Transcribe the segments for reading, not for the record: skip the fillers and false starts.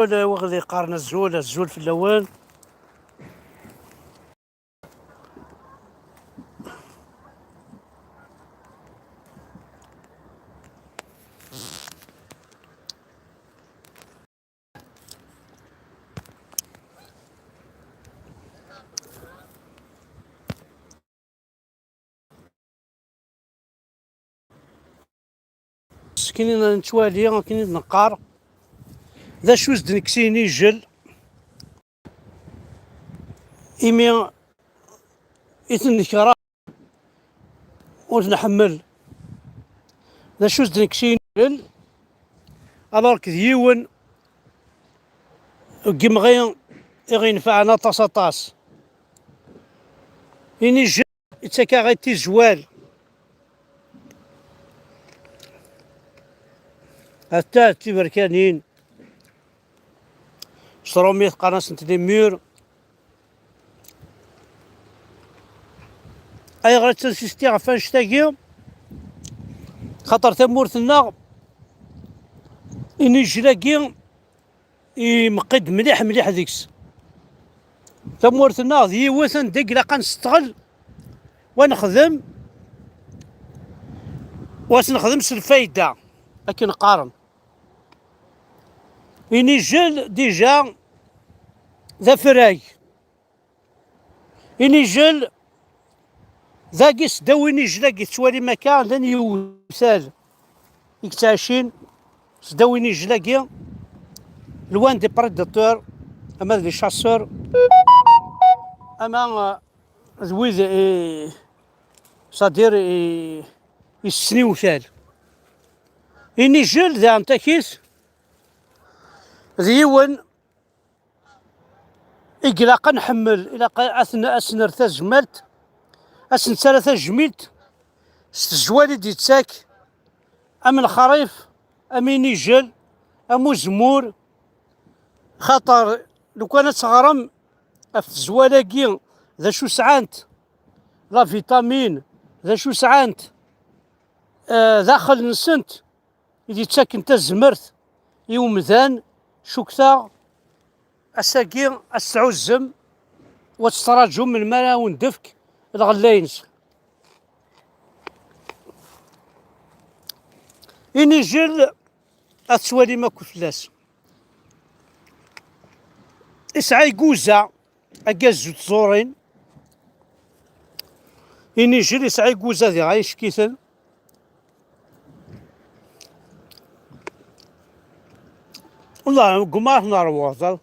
ولا وغادي يقارن الزول في الاول. كاينين نتوالي كاينين نقار ذا شوز دنكسيني جل إيمي إثنكرا ونحمل ذا شوز دنكسيني جل ألور كذيون كيمغي يغينفعنا طاس إني جل يتساكا غيتي زوال حتى تيبركانين شروميت قناص نتدي ميور اي غير تنسيستي غفا نشتاقي خاطر تمورتنا اني جلاكي يمقد مليح ديكس تمورتنا ذي وثن ديك لاقا نستغل ونخدم واش نخدمش الفايدة لكن نقارن إني جل ديجا ذا فراي إني جل ذا قيس داويني جلاكي توالي مكان لن يوسال يكتاشين سداويني جلاكي لوان دي بريداتور أما دي شاسور أما ذويذ صدير يسني وثال إني جل ذا انتكيس ذيون إقلاقا نحمل إلى أثناء أسنر تجملت أسن ثلاثة جميلت ستجوالي ديتساك أم الخريف أميني جل أمو زمور خاطر لو كانت تغرم في الزوالاكي ذا شو سعانت لا فيتامين ذا شو سعانت داخل نسنت إذا تساك انت زمرت يومذان شكتا أساكي أستعوزم وتستراجم من الماء وندفك الغلاينس إني جل أتسوالي ما كفلاس إسعى قوزة أقازو تزورين إني جل إسعى قوزة ذي غايش كيثن والله قمار نروضل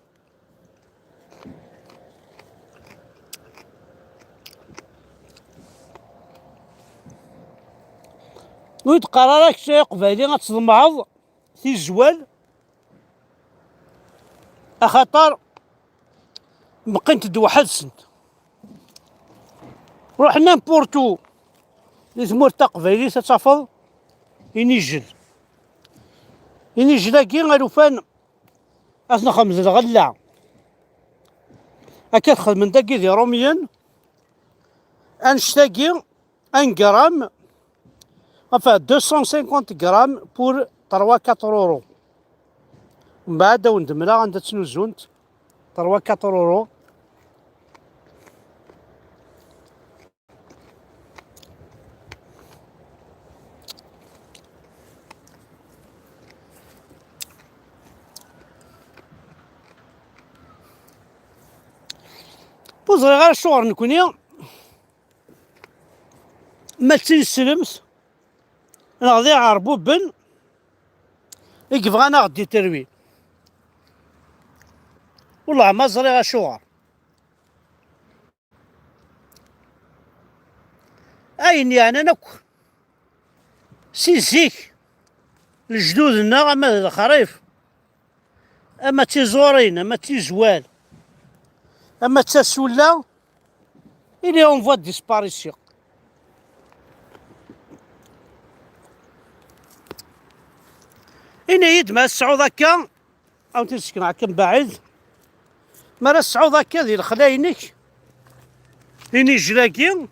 ويد قرارك شي قبالي غتصدمعض في الزوال أخاطر مقنت واحد سنت روحنا نبورتو لزمور تقبالي تتفض ينجل ينجلاكي غير فان أثنى خمس الغلة أكاد خدمن داكي دي روميان أنشتاكي أن جرام enfin 250 غرام بور 3 4 اورو من بعد وندملا عندها تنوزونت 3 4 اورو بوزري غير الشغل نكوني ما تنسلمت أنا غادي عربو بن يبغانا غدي تروي والله ما زري غا شوار أين يعني أنا سيك لجدودنا أما الخريف أما تيزورين أما تيزوال أما تسولا إلي أون فوا ديسباريسيون إني يد ما السعود هكا أو تسكن هكا من بعيد ما السعود هكا ذي الخلاينك إني جلاكي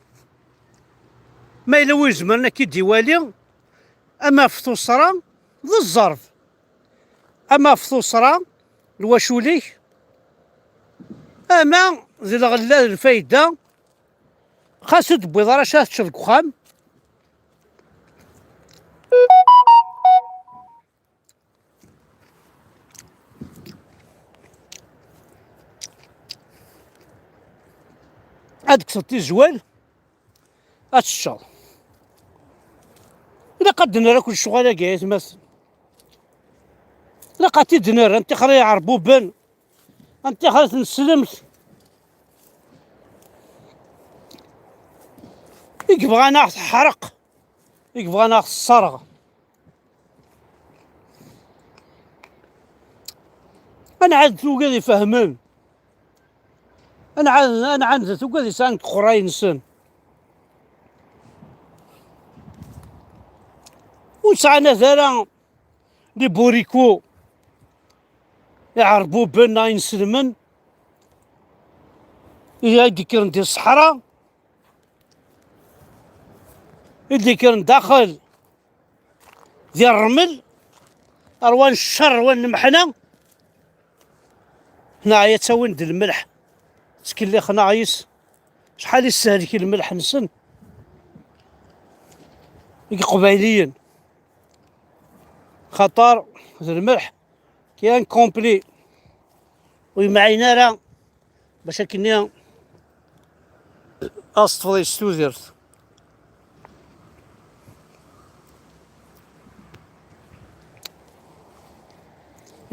ما إلا زمرنا كي ديوالي أما في ثوصرا ذو الظرف أما في ثوصرا الواشولي اما ذي الغلا الفايده خاصو تبويض راه شات تشرك وخام هاديك صوتي زوال هاتشال الا قدنا لك الشغاله كاع مثلا الا قاتي دنر انت خري عربوبن انت خري تنسلمت يبغانا حرق يبغانا الصرغ انا عاد توقد يفهمون انا عاد توقد يسان قراين سن وسعنا ثرا لي بوريكو يعربوا بنا ينسلمن يدي كان دي الصحراء يدي كان داخل ديال الرمل اروان الشر وان المحنه هنايا تا وين ديال الملح مسكين اللي خنايس شحال يسهل كي الملح نسن قبايليين خطر الملح كيان كومبلي ويمعينا راه باش كنيا اصطفي ستوزرت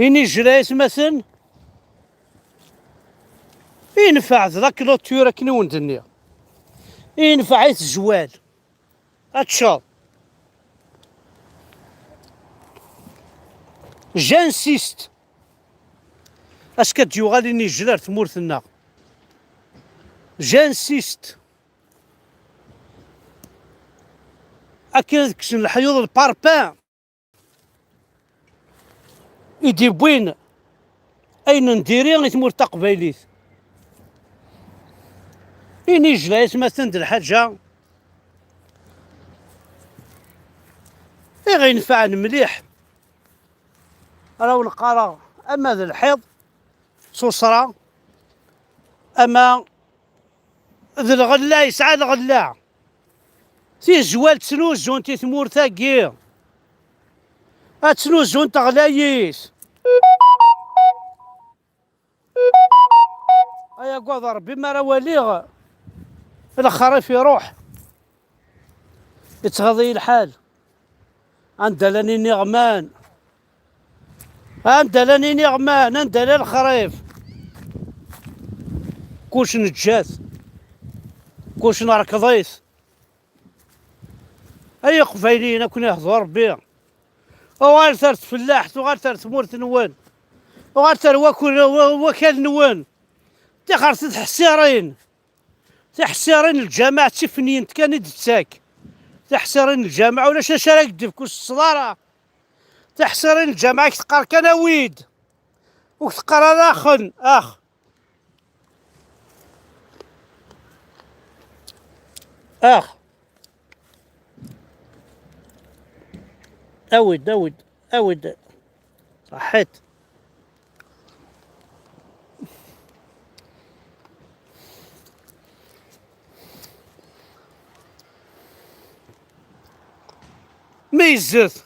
إني جرايس مثلا ينفع ذاك لوتيورا كني وندنيا ينفع الزوال هاتشال جانسيست اش كتجيو غادي نجلر تمورتنا جانسيست اكيد كشن الحيوض الباربان يدي بوين اين نديري تمور تقبايليت إني جلايس مثلا د الحاجة غينفع مليح راهو القرا اما ذا الحيض سوسرا اما ذا الغلا يسعى الغلا تي زوال تسنوزون تي ثمور ثاقي تسنوزون تغلايس ايا قدر بما راه وليغ الخريف يروح يتغضي الحال عندلاني نغمان عندلاني نغمان عندلا الخريف كلش نتجاث كلش نركضيس اي قفايلين كون يحضر ربي وغير ثرت فلاح وغير ثرت مورت نوان وغير ثر وكال نوان تخرت تحسيرين تحسيرين الجامعة تفنين كان تساك تحسيرين الجامعة ولا شاشة كدف كوش الصدارة تحسيرين الجامعة كتقار كناويد وكتقار الاخن اخ اويد صحيت ميزت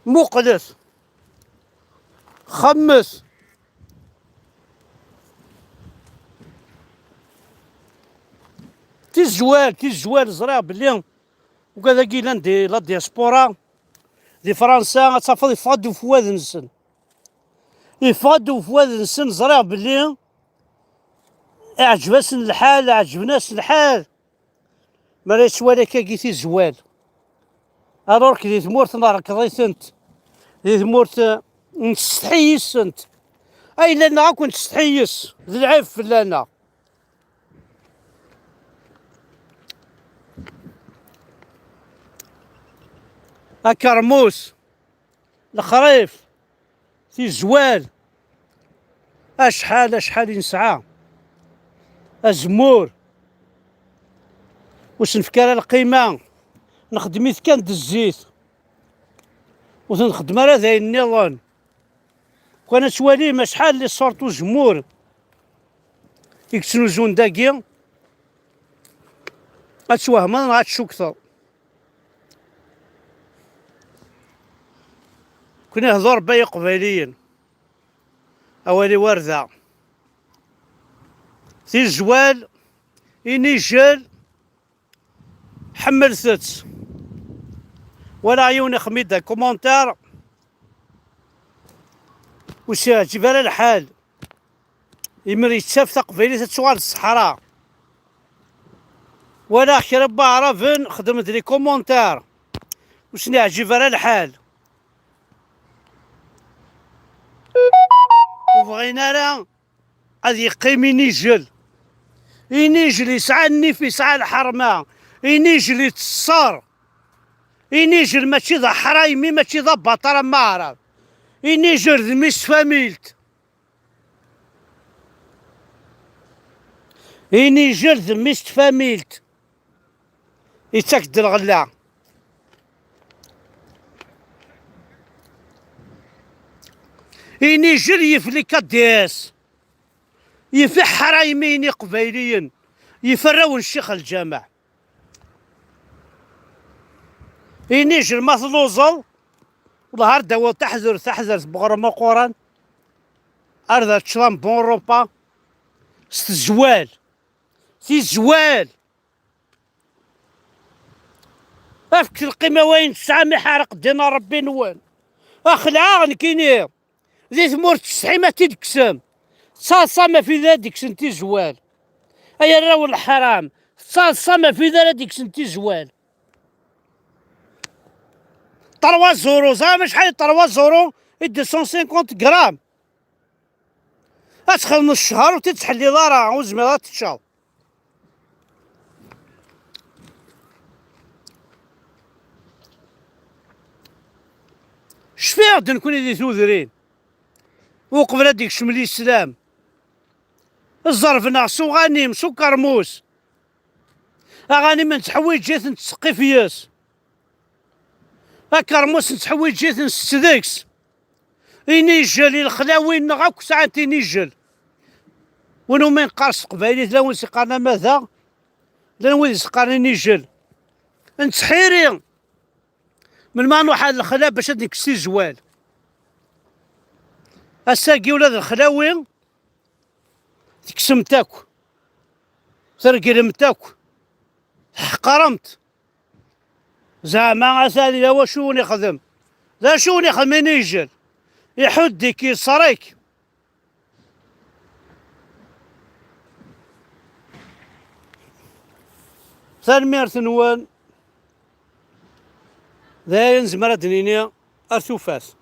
مقدس خمس تيزوال زرع بلي وكذا كيلان دي لا دياسبورا دي فرنسا تصافى يفادو فواد نسن يفادو فواد نسن زرع بلي عجبناس الحال ما ريتش ولا كاكيتي زوال الورك دي ثمورت نركضيتنت دي ثمورت نستحيس انت اي لنا كنت تستحيس ذي العيب لنا كرموس الخريف في زوال اشحال نسعى الزمور واش نفكر القيمه نخدميت كان د الزيت وتنخدم على ذاي النظام. كون توالي ما شحال اللي صورتو جمهور يكسنو زون داكيا غتوهمن غتشو كثر. كنا نهضر باي قبيليين اوالي وردة في الجوال ينيجل حملتت ولا عيوني خميدة كومونتار وش جبال الحال يمر يتشاف تقبيلي تتشوال الصحراء ولا خير بعرفن خدمت لي كومونتار وشني عجب على الحال وبغينا راه غادي يقيم ينيجل يسعى النيف يسعى الحرمة ينيجل يتصر ينيجل ماشي ذا حرايمي ماشي ذا بطرة ما عرف ينيجل ذا ميس فاميلت ينيجل ذا ميس فاميلت يتاكد الغلا ينيجل يفلي كديس يفي حرايميني قبيليين يفرون الشيخ الجامع ينيجل مثلوزل والله دوا تحذر بغرما قران أرض تشرام بوروبا ستزوال زوال افك القيمة وين تسعة حارق دينا ربي نوان اخلعا كينير ذي ثمور تسعي ما تدكسم صاصة ما في ذا سنتي زوال ايا راو الحرام صاصة ما في ذا سنتي زوال 3 زورو زعما شحال 3 زورو 250 غرام اتخل نص شهر وتتحلي ضارة وزميرات تشاو شفيع نكون ذي ثوذرين وقبل هاديك شمل الاسلام الظرف ناقصو غانيم سو كرموس اغاني من تحويج جيت نتسقي فياس كرموس نتحويج جيت نستدكس ينيجل الخلاوين غاك ساعات ينيجل ونو من قارص قبايلي لا وين سقانا ماذا لا وين سقانا ينيجل نتحيري من ما نوحد الخلا باش هاديك السي زوال الساقي ولاد الخلاوي تكسمتاك ترقلمتاك حقرمت زعما اسالي لا وشون يخدم لا شون يخدم ينيجل يحدك يصريك ثاني نوان ذا ينزمر دنينيا ارثوفاس